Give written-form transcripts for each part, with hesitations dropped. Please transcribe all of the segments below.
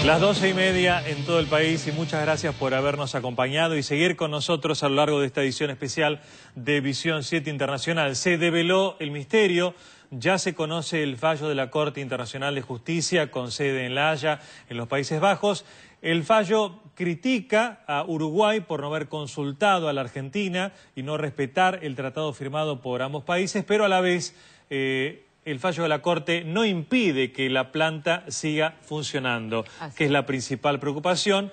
Las 12:30 en todo el país y muchas gracias por habernos acompañado y seguir con nosotros a lo largo de esta edición especial de Visión 7 Internacional. Se develó el misterio, ya se conoce el fallo de la Corte Internacional de Justicia con sede en La Haya, en los Países Bajos. El fallo critica a Uruguay por no haber consultado a la Argentina y no respetar el tratado firmado por ambos países, pero a la vez el fallo de la Corte no impide que la planta siga funcionando, que es la principal preocupación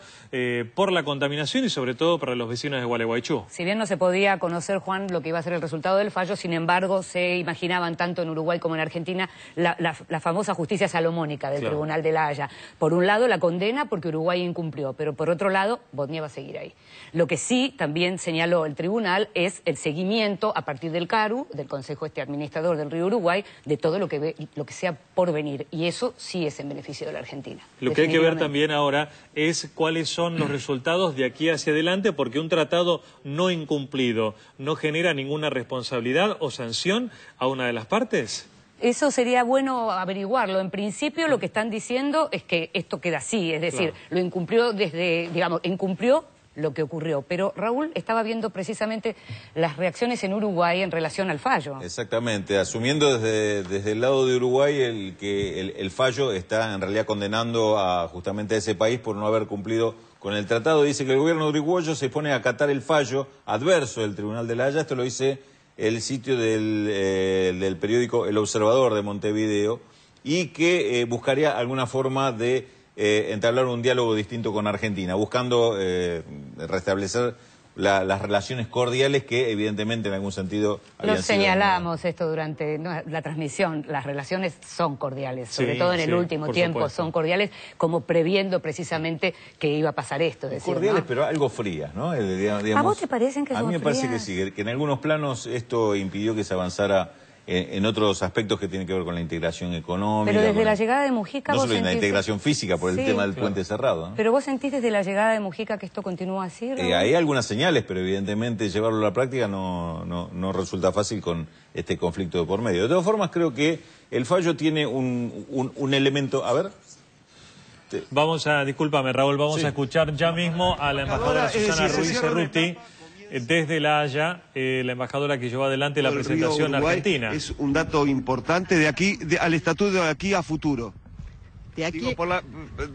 por la contaminación y sobre todo para los vecinos de Gualeguaychú. Si bien no se podía conocer, Juan, lo que iba a ser el resultado del fallo, sin embargo se imaginaban tanto en Uruguay como en Argentina la famosa justicia salomónica del Tribunal de La Haya. Por un lado la condena porque Uruguay incumplió, pero por otro lado Bosnia va a seguir ahí. Lo que sí también señaló el tribunal es el seguimiento a partir del CARU, del Consejo Administrador del Río Uruguay, de todo lo que sea por venir, y eso sí es en beneficio de la Argentina. Lo que hay que ver también ahora es cuáles son los resultados de aquí hacia adelante, porque un tratado no incumplido no genera ninguna responsabilidad o sanción a una de las partes. Eso sería bueno averiguarlo. En principio lo que están diciendo es que esto queda así, es decir, lo incumplió incumplió lo que ocurrió. Pero Raúl estaba viendo precisamente las reacciones en Uruguay en relación al fallo. Exactamente, asumiendo desde el lado de Uruguay el fallo está en realidad condenando justamente a ese país por no haber cumplido con el tratado. Dice que el gobierno uruguayo se pone a acatar el fallo adverso del Tribunal de La Haya. Esto lo dice el sitio del periódico El Observador de Montevideo, y que buscaría alguna forma de entablar un diálogo distinto con Argentina, buscando restablecer las relaciones cordiales que evidentemente en algún sentido habían Lo señalamos esto durante la transmisión, las relaciones son cordiales, sobre todo en el último tiempo son cordiales, como previendo precisamente que iba a pasar esto. Cordiales, ¿no? Pero algo frías, ¿no? Digamos, ¿A vos te parecen que son frías? A mí me parece que sí, que en algunos planos esto impidió que se avanzara en otros aspectos que tienen que ver con la integración económica. Pero desde la llegada de Mujica... No solo en la integración física por el tema del puente cerrado, ¿no? Pero vos sentís desde la llegada de Mujica que esto continúa así, ¿no? Hay algunas señales, pero evidentemente llevarlo a la práctica no resulta fácil con este conflicto de por medio. De todas formas, creo que el fallo tiene un elemento... A ver... Discúlpame, Raúl, vamos a escuchar ya mismo a la embajadora Susana Ruiz Cerruti. Desde La Haya, la embajadora que llevó adelante la presentación argentina. Es un dato importante de aquí, al estatuto de aquí a futuro. De aquí...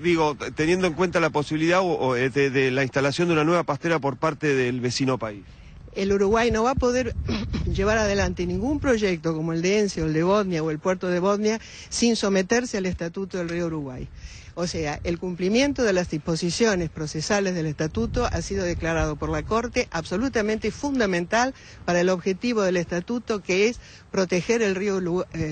digo, teniendo en cuenta la posibilidad de la instalación de una nueva pastera por parte del vecino país. El Uruguay no va a poder llevar adelante ningún proyecto como el de ENCE o el de Bosnia o el puerto de Bosnia sin someterse al estatuto del río Uruguay. O sea, el cumplimiento de las disposiciones procesales del estatuto ha sido declarado por la Corte absolutamente fundamental para el objetivo del estatuto, que es proteger el río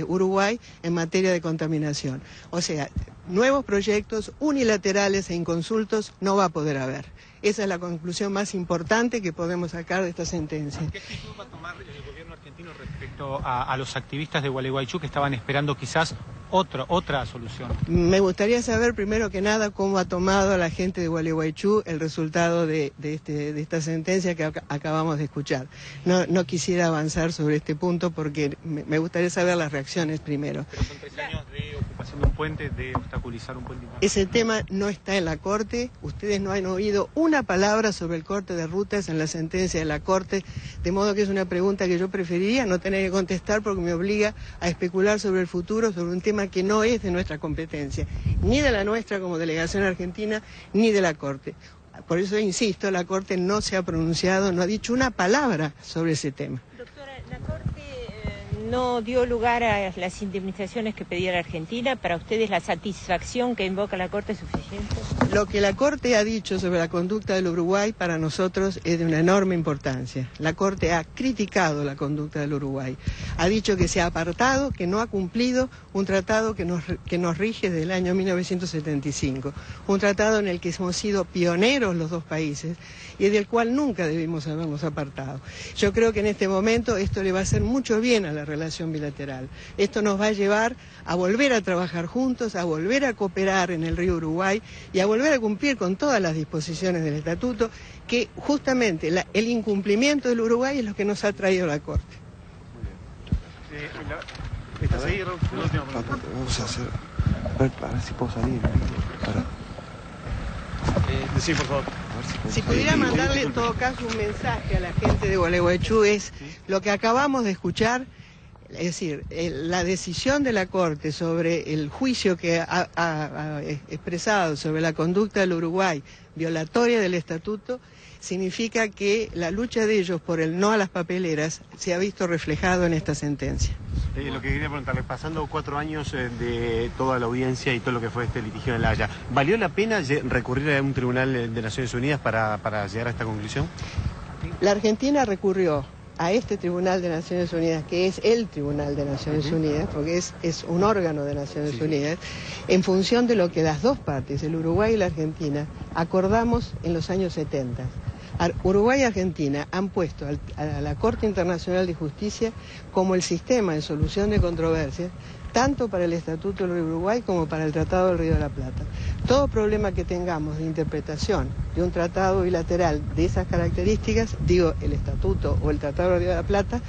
Uruguay en materia de contaminación. O sea, nuevos proyectos unilaterales e inconsultos no va a poder haber. Esa es la conclusión más importante que podemos sacar de esta sentencia. ¿Qué actitud va a tomar el gobierno argentino respecto a los activistas de Gualeguaychú que estaban esperando quizás otra solución? Me gustaría saber primero que nada cómo ha tomado la gente de Gualeguaychú el resultado de esta sentencia que acabamos de escuchar. No quisiera avanzar sobre este punto porque me gustaría saber las reacciones primero. Pero son 3 años de ocupación de un puente, de obstaculizar un puente. Ese tema no está en la Corte. Ustedes no han oído una palabra sobre el corte de rutas en la sentencia de la Corte, de modo que es una pregunta que yo preferiría no tener que contestar porque me obliga a especular sobre el futuro, sobre un tema que no es de nuestra competencia, ni de la nuestra como delegación argentina, ni de la Corte. Por eso insisto, la Corte no se ha pronunciado, no ha dicho una palabra sobre ese tema. Doctora, la Corte no dio lugar a las indemnizaciones que pedía la Argentina. ¿Para ustedes la satisfacción que invoca la Corte es suficiente? Lo que la Corte ha dicho sobre la conducta del Uruguay para nosotros es de una enorme importancia. La Corte ha criticado la conducta del Uruguay. Ha dicho que se ha apartado, que no ha cumplido un tratado que nos rige desde el año 1975. Un tratado en el que hemos sido pioneros los dos países y del cual nunca debimos habernos apartado. Yo creo que en este momento esto le va a hacer mucho bien a la relación bilateral. Esto nos va a llevar a volver a trabajar juntos, a volver a cooperar en el río Uruguay y a volver a cumplir con todas las disposiciones del estatuto, que justamente el incumplimiento del Uruguay es lo que nos ha traído la Corte. Muy bien. ¿Estás ahí, Raúl? Vamos a hacer... A ver si puedo salir. Para. Sí, por favor. Si pudiera mandarle en todo caso un mensaje a la gente de Gualeguaychú es lo que acabamos de escuchar, es decir, la decisión de la Corte sobre el juicio que ha expresado sobre la conducta del Uruguay violatoria del Estatuto, significa que la lucha de ellos por el no a las papeleras se ha visto reflejado en esta sentencia. Lo que quería preguntarle, pasando 4 años de toda la audiencia y todo lo que fue este litigio en La Haya, ¿valió la pena recurrir a un tribunal de Naciones Unidas para llegar a esta conclusión? La Argentina recurrió a este Tribunal de Naciones Unidas, que es el Tribunal de Naciones Unidas, porque es un órgano de Naciones Unidas, en función de lo que las dos partes, el Uruguay y la Argentina, acordamos en los años 70. Uruguay y Argentina han puesto a la Corte Internacional de Justicia como el sistema de solución de controversias, tanto para el Estatuto del Uruguay como para el Tratado del Río de la Plata. Todo problema que tengamos de interpretación de un tratado bilateral de esas características, digo el Estatuto o el Tratado del Río de la Plata,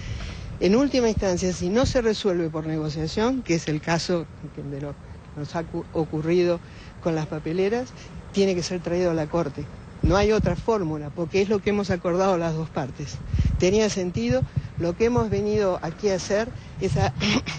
en última instancia, si no se resuelve por negociación, que es el caso de lo que nos ha ocurrido con las papeleras, tiene que ser traído a la Corte. No hay otra fórmula, porque es lo que hemos acordado las dos partes. Tenía sentido, lo que hemos venido aquí a hacer es a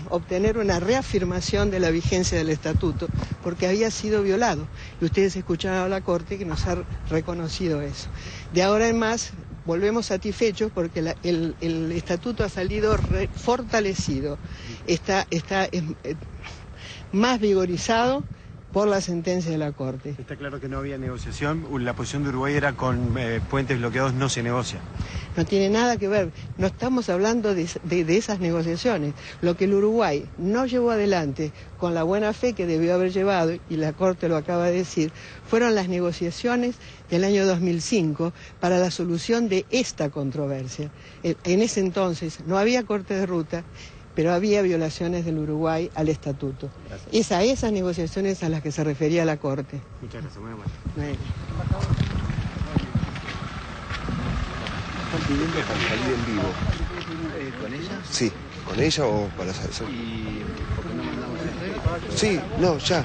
obtener una reafirmación de la vigencia del Estatuto, porque había sido violado. Y ustedes escucharon a la Corte que nos ha reconocido eso. De ahora en más, volvemos satisfechos porque el Estatuto ha salido fortalecido, está más vigorizado por la sentencia de la Corte. Está claro que no había negociación, la posición de Uruguay era con puentes bloqueados no se negocia. No tiene nada que ver, no estamos hablando de esas negociaciones. Lo que el Uruguay no llevó adelante con la buena fe que debió haber llevado, y la Corte lo acaba de decir, fueron las negociaciones del año 2005 para la solución de esta controversia. En ese entonces no había corte de ruta, pero había violaciones del Uruguay al Estatuto. Es a esas negociaciones a las que se refería la Corte. Muchas gracias, muy amable. Están pidiendo para salir en vivo. ¿Con ella? Sí, con ella o para salir. ¿Y por qué no mandamos esto? Sí, no, ya.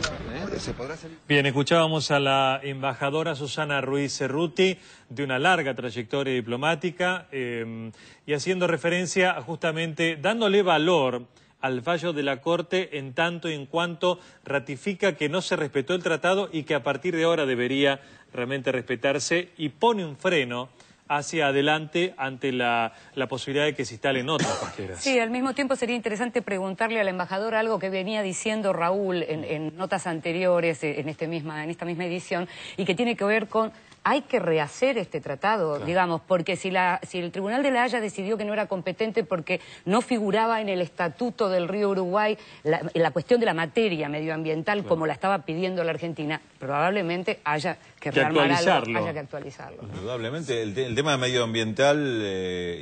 ¿Se podrá salir? Bien, escuchábamos a la embajadora Susana Ruiz Cerruti, de una larga trayectoria diplomática, y haciendo referencia justamente, dándole valor al fallo de la Corte en tanto y en cuanto ratifica que no se respetó el tratado y que a partir de ahora debería realmente respetarse, y pone un freno hacia adelante ante la posibilidad de que se instalen otras pasteras. Sí, al mismo tiempo sería interesante preguntarle al embajador algo que venía diciendo Raúl en notas anteriores, en esta misma edición, y que tiene que ver con hay que rehacer este tratado, claro, digamos, porque si el Tribunal de La Haya decidió que no era competente porque no figuraba en el Estatuto del Río Uruguay la cuestión de la materia medioambiental, claro, como la estaba pidiendo la Argentina, probablemente haya que rearmar algo, haya que actualizarlo, ¿no? Indudablemente, el tema medioambiental,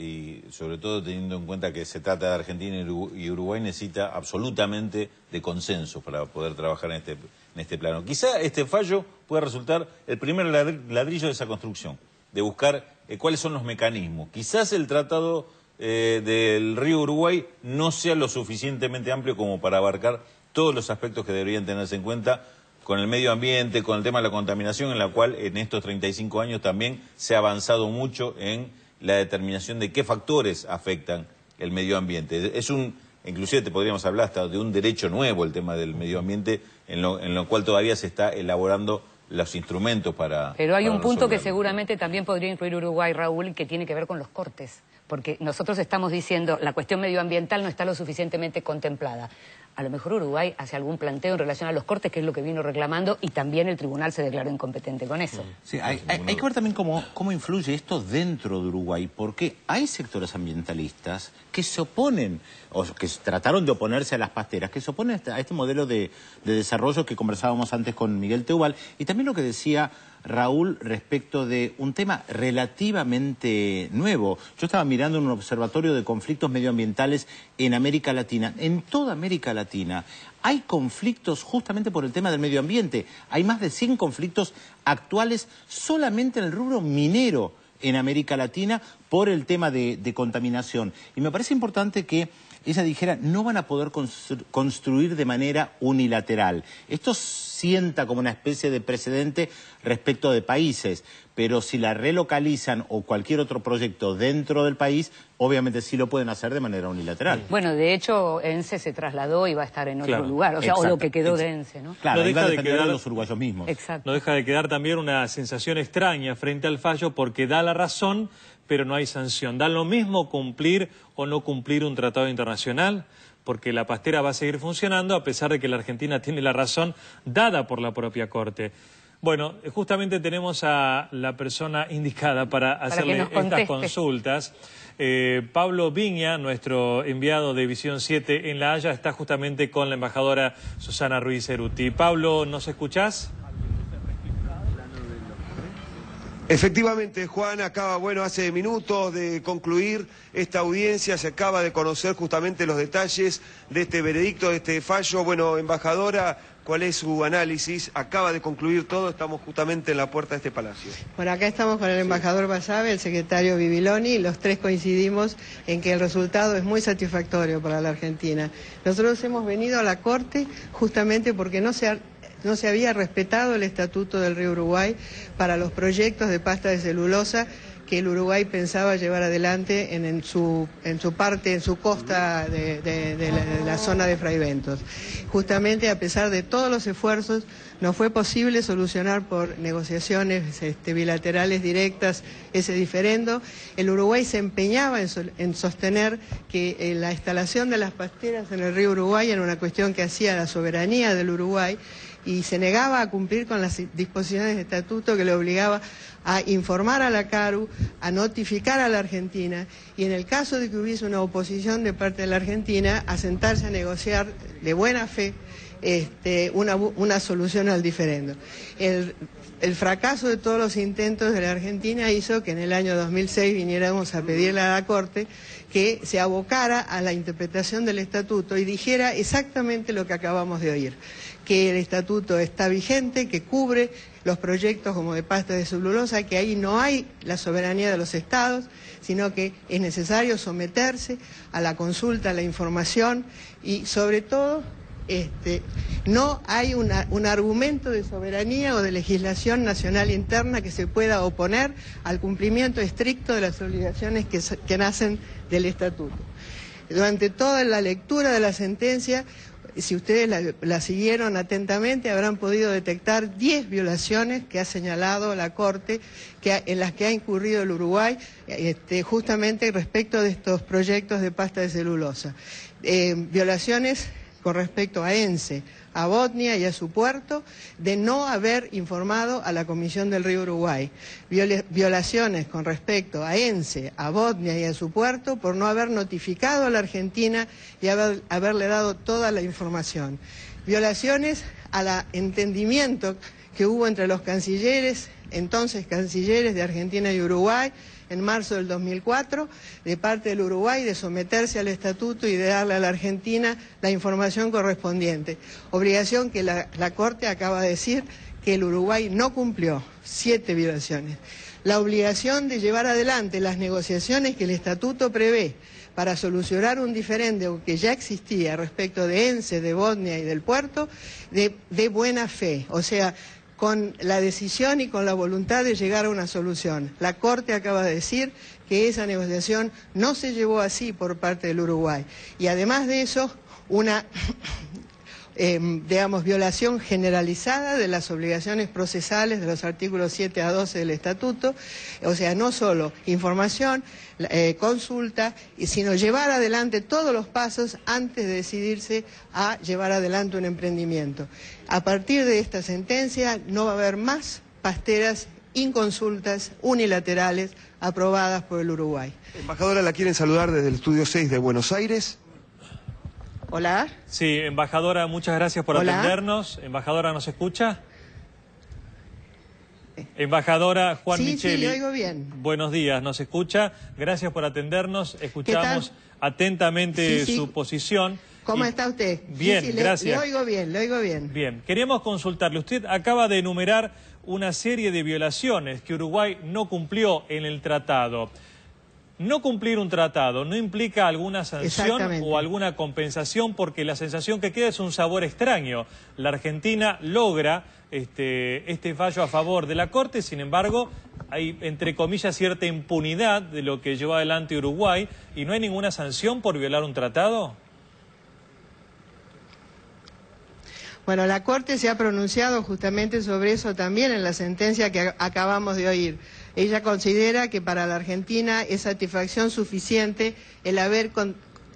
y sobre todo teniendo en cuenta que se trata de Argentina y Uruguay, necesita absolutamente de consenso para poder trabajar en este plano. Quizá este fallo pueda resultar el primer ladrillo de esa construcción, de buscar cuáles son los mecanismos. Quizás el tratado del Río Uruguay no sea lo suficientemente amplio como para abarcar todos los aspectos que deberían tenerse en cuenta con el medio ambiente, con el tema de la contaminación, en la cual en estos 35 años también se ha avanzado mucho en la determinación de qué factores afectan el medio ambiente. Inclusive te podríamos hablar hasta de un derecho nuevo, el tema del medio ambiente, en lo cual todavía se está elaborando los instrumentos para... Pero hay un punto que resolverlo. seguramente también podría incluir Uruguay, Raúl, que tiene que ver con los cortes. Porque nosotros estamos diciendo la cuestión medioambiental no está lo suficientemente contemplada. A lo mejor Uruguay hace algún planteo en relación a los cortes, que es lo que vino reclamando, y también el tribunal se declaró incompetente con eso. Sí, hay que ver también cómo influye esto dentro de Uruguay, porque hay sectores ambientalistas que se oponen, o que trataron de oponerse a las pasteras, que se oponen a este modelo de desarrollo que conversábamos antes con Miguel Teubal, y también lo que decía Raúl respecto de un tema relativamente nuevo. Yo estaba mirando un observatorio de conflictos medioambientales en América Latina. En toda América Latina hay conflictos justamente por el tema del medio ambiente. Hay más de 100 conflictos actuales solamente en el rubro minero en América Latina por el tema de contaminación. Y me parece importante que ella dijera, no van a poder construir de manera unilateral. Esto sienta como una especie de precedente respecto de países, pero si la relocalizan o cualquier otro proyecto dentro del país, obviamente sí lo pueden hacer de manera unilateral. Bueno, de hecho, ENSE se trasladó y va a estar en otro lugar, o sea, o lo que quedó de ENSE, ¿no? Claro, no iba a deja de depender quedar de los uruguayos mismos. Exacto. No deja de quedar también una sensación extraña frente al fallo porque da la razón, pero no hay sanción. ¿Da lo mismo cumplir o no cumplir un tratado internacional? Porque la pastera va a seguir funcionando a pesar de que la Argentina tiene la razón dada por la propia Corte. Bueno, justamente tenemos a la persona indicada para hacerle estas consultas. Pablo Viña, nuestro enviado de Visión 7 en La Haya, está justamente con la embajadora Susana Ruiz Ceruti. Pablo, ¿nos escuchás? Efectivamente, Juan, acaba, hace minutos de concluir esta audiencia, se acaba de conocer justamente los detalles de este veredicto, de este fallo. Bueno, embajadora, ¿cuál es su análisis? Acaba de concluir todo, estamos justamente en la puerta de este palacio. Bueno, acá estamos con el embajador Basabe, el secretario Bibiloni, los tres coincidimos en que el resultado es muy satisfactorio para la Argentina. Nosotros hemos venido a la Corte justamente porque no se había respetado el Estatuto del Río Uruguay para los proyectos de pasta de celulosa que el Uruguay pensaba llevar adelante en su costa de la zona de Fraiventos. Justamente a pesar de todos los esfuerzos, no fue posible solucionar por negociaciones bilaterales directas ese diferendo. El Uruguay se empeñaba en sostener que la instalación de las pasteras en el río Uruguay era una cuestión que hacía la soberanía del Uruguay y se negaba a cumplir con las disposiciones de estatuto que le obligaba a informar a la CARU, a notificar a la Argentina y en el caso de que hubiese una oposición de parte de la Argentina, a sentarse a negociar de buena fe una solución al diferendo. El fracaso de todos los intentos de la Argentina hizo que en el año 2006 viniéramos a pedirle a la Corte que se abocara a la interpretación del estatuto y dijera exactamente lo que acabamos de oír, que el estatuto está vigente, que cubre los proyectos como de pasta de celulosa, que ahí no hay la soberanía de los estados, sino que es necesario someterse a la consulta, a la información y sobre todo no hay un argumento de soberanía o de legislación nacional interna que se pueda oponer al cumplimiento estricto de las obligaciones que nacen del estatuto. Durante toda la lectura de la sentencia, si ustedes la siguieron atentamente, habrán podido detectar 10 violaciones que ha señalado la Corte, en las que ha incurrido el Uruguay, justamente respecto de estos proyectos de pasta de celulosa. Violaciones con respecto a ENSE, a Botnia y a su puerto, de no haber informado a la Comisión del Río Uruguay. Violaciones con respecto a ENSE, a Botnia y a su puerto por no haber notificado a la Argentina y haberle dado toda la información. Violaciones al entendimiento que hubo entre los cancilleres, entonces cancilleres de Argentina y Uruguay, en marzo del 2004, de parte del Uruguay, de someterse al estatuto y de darle a la Argentina la información correspondiente. Obligación que la Corte acaba de decir que el Uruguay no cumplió, 7 violaciones. La obligación de llevar adelante las negociaciones que el estatuto prevé para solucionar un diferendo que ya existía respecto de ENSE, de Botnia y del puerto, de buena fe, o sea, con la decisión y con la voluntad de llegar a una solución. La Corte acaba de decir que esa negociación no se llevó así por parte del Uruguay. Y además de eso, una violación generalizada de las obligaciones procesales de los artículos 7 a 12 del Estatuto, o sea, no solo información, consulta, sino llevar adelante todos los pasos antes de decidirse a llevar adelante un emprendimiento. A partir de esta sentencia no va a haber más pasteras inconsultas, unilaterales, aprobadas por el Uruguay. Embajadora, la quieren saludar desde el Estudio 6 de Buenos Aires. Hola. Sí, embajadora, muchas gracias por atendernos. Embajadora, ¿nos escucha? Embajadora Juan Micheli. Sí, le oigo bien. Buenos días, ¿nos escucha? Gracias por atendernos. Escuchamos atentamente su posición. ¿Cómo está usted? Bien, gracias. Le oigo bien. Bien, queríamos consultarle. Usted acaba de enumerar una serie de violaciones que Uruguay no cumplió en el tratado. No cumplir un tratado no implica alguna sanción o alguna compensación, porque la sensación que queda es un sabor extraño. La Argentina logra este fallo a favor de la Corte, sin embargo, hay, entre comillas, cierta impunidad de lo que llevó adelante Uruguay, y no hay ninguna sanción por violar un tratado. Bueno, la Corte se ha pronunciado justamente sobre eso también en la sentencia que acabamos de oír. Ella considera que para la Argentina es satisfacción suficiente el haber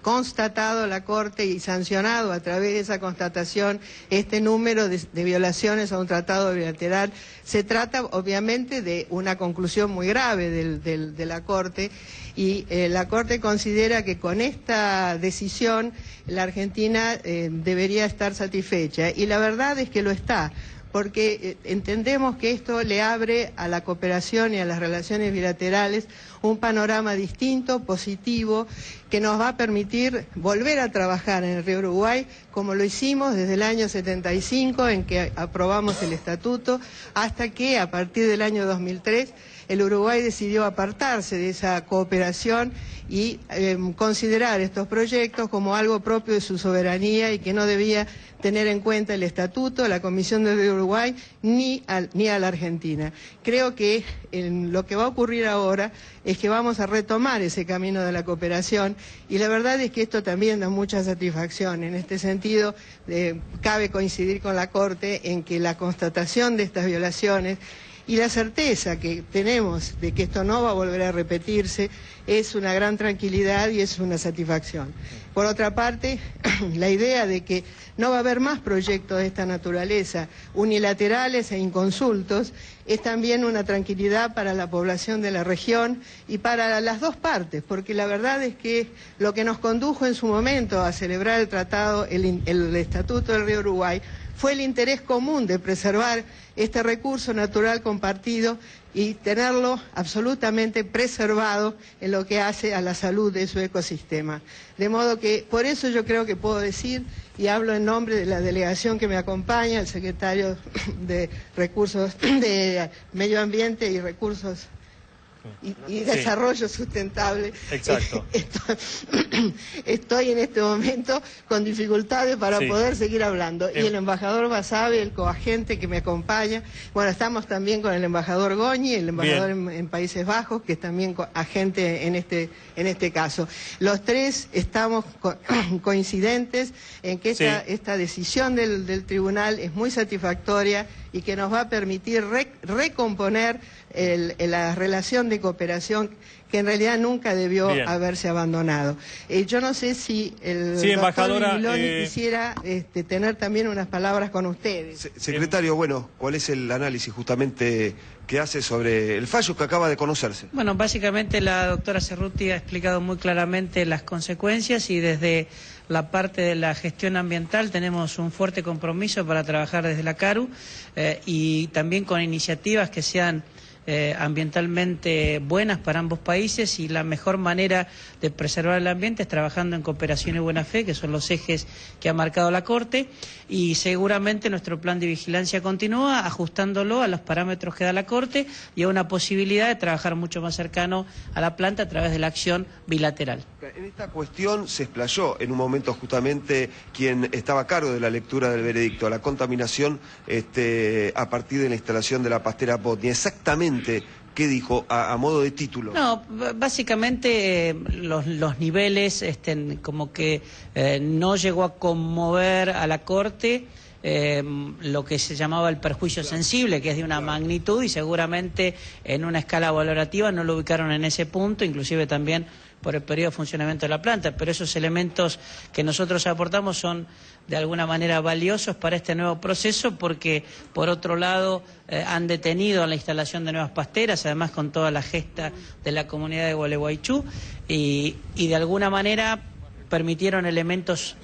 constatado la Corte y sancionado a través de esa constatación este número de violaciones a un tratado bilateral. Se trata obviamente de una conclusión muy grave de la Corte, y la Corte considera que con esta decisión la Argentina debería estar satisfecha, y la verdad es que lo está, porque entendemos que esto le abre a la cooperación y a las relaciones bilaterales un panorama distinto, positivo, que nos va a permitir volver a trabajar en el Río Uruguay como lo hicimos desde el año 75, en que aprobamos el estatuto, hasta que a partir del año 2003 el Uruguay decidió apartarse de esa cooperación y considerar estos proyectos como algo propio de su soberanía, y que no debía tener en cuenta el estatuto, la Comisión del Río Uruguay, ni a la Argentina. Creo que lo que va a ocurrir ahora es que vamos a retomar ese camino de la cooperación, y la verdad es que esto también da mucha satisfacción. En este sentido, cabe coincidir con la Corte en que la constatación de estas violaciones y la certeza que tenemos de que esto no va a volver a repetirse es una gran tranquilidad y es una satisfacción. Por otra parte, la idea de que no va a haber más proyectos de esta naturaleza, unilaterales e inconsultos, es también una tranquilidad para la población de la región y para las dos partes, porque la verdad es que lo que nos condujo en su momento a celebrar el tratado, el Estatuto del Río Uruguay, fue el interés común de preservar este recurso natural compartido y tenerlo absolutamente preservado en lo que hace a la salud de su ecosistema. De modo que, por eso yo creo que puedo decir, y hablo en nombre de la delegación que me acompaña, el secretario de Recursos de Medio Ambiente y Recursos y Desarrollo Sustentable. Exacto. Estoy en este momento con dificultades para poder seguir hablando. Y el embajador Basabe, el coagente que me acompaña. Bueno, estamos también con el embajador Goñi, el embajador en Países Bajos, que es también agente en este caso. Los tres estamos coincidentes en que esta decisión del tribunal es muy satisfactoria y que nos va a permitir recomponer la relación de cooperación que en realidad nunca debió haberse abandonado. Yo no sé si el doctor Miloni quisiera tener también unas palabras con ustedes. Secretario, bueno, ¿cuál es el análisis justamente que hace sobre el fallo que acaba de conocerse? Bueno, básicamente la doctora Cerruti ha explicado muy claramente las consecuencias, y desde la parte de la gestión ambiental tenemos un fuerte compromiso para trabajar desde la CARU y también con iniciativas que sean ambientalmente buenas para ambos países, y la mejor manera de preservar el ambiente es trabajando en cooperación y buena fe, que son los ejes que ha marcado la Corte, y seguramente nuestro plan de vigilancia continúa ajustándolo a los parámetros que da la Corte y a una posibilidad de trabajar mucho más cercano a la planta a través de la acción bilateral. En esta cuestión se explayó en un momento justamente quien estaba a cargo de la lectura del veredicto, la contaminación a partir de la instalación de la pastera Botnia. Exactamente, ¿qué dijo a modo de título? No, básicamente los niveles, como que no llegó a conmover a la Corte lo que se llamaba el perjuicio sensible, que es de una magnitud, y seguramente en una escala valorativa no lo ubicaron en ese punto, inclusive también por el periodo de funcionamiento de la planta, pero esos elementos que nosotros aportamos son de alguna manera valiosos para este nuevo proceso, porque por otro lado han detenido la instalación de nuevas pasteras, además con toda la gesta de la comunidad de Gualeguaychú, y de alguna manera permitieron elementos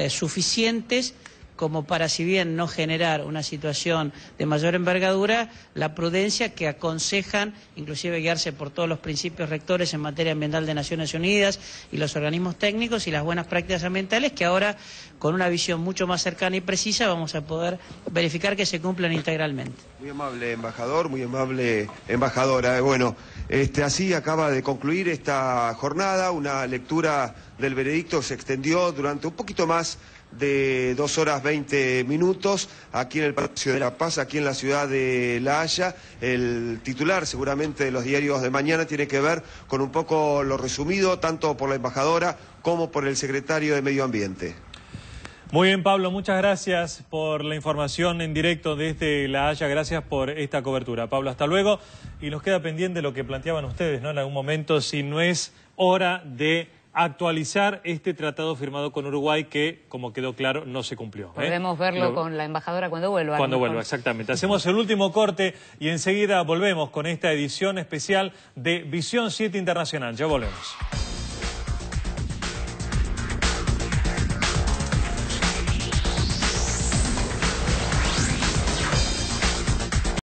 suficientes como para, si bien no generar una situación de mayor envergadura, la prudencia que aconsejan, inclusive guiarse por todos los principios rectores en materia ambiental de Naciones Unidas y los organismos técnicos y las buenas prácticas ambientales, que ahora, con una visión mucho más cercana y precisa, vamos a poder verificar que se cumplan integralmente. Muy amable embajador, muy amable embajadora. Bueno, así acaba de concluir esta jornada, una lectura del veredicto se extendió durante un poquito más de 2 horas 20 minutos aquí en el Palacio de la Paz, aquí en la ciudad de La Haya. El titular seguramente de los diarios de mañana tiene que ver con un poco lo resumido, tanto por la embajadora como por el secretario de Medio Ambiente. Muy bien, Pablo, muchas gracias por la información en directo desde La Haya, gracias por esta cobertura. Pablo, hasta luego, y nos queda pendiente lo que planteaban ustedes, ¿no? En algún momento, si no es hora de actualizar este tratado firmado con Uruguay que, como quedó claro, no se cumplió. Podemos verlo con la embajadora cuando vuelva. Cuando vuelva, exactamente. Hacemos el último corte y enseguida volvemos con esta edición especial de Visión 7 Internacional. Ya volvemos.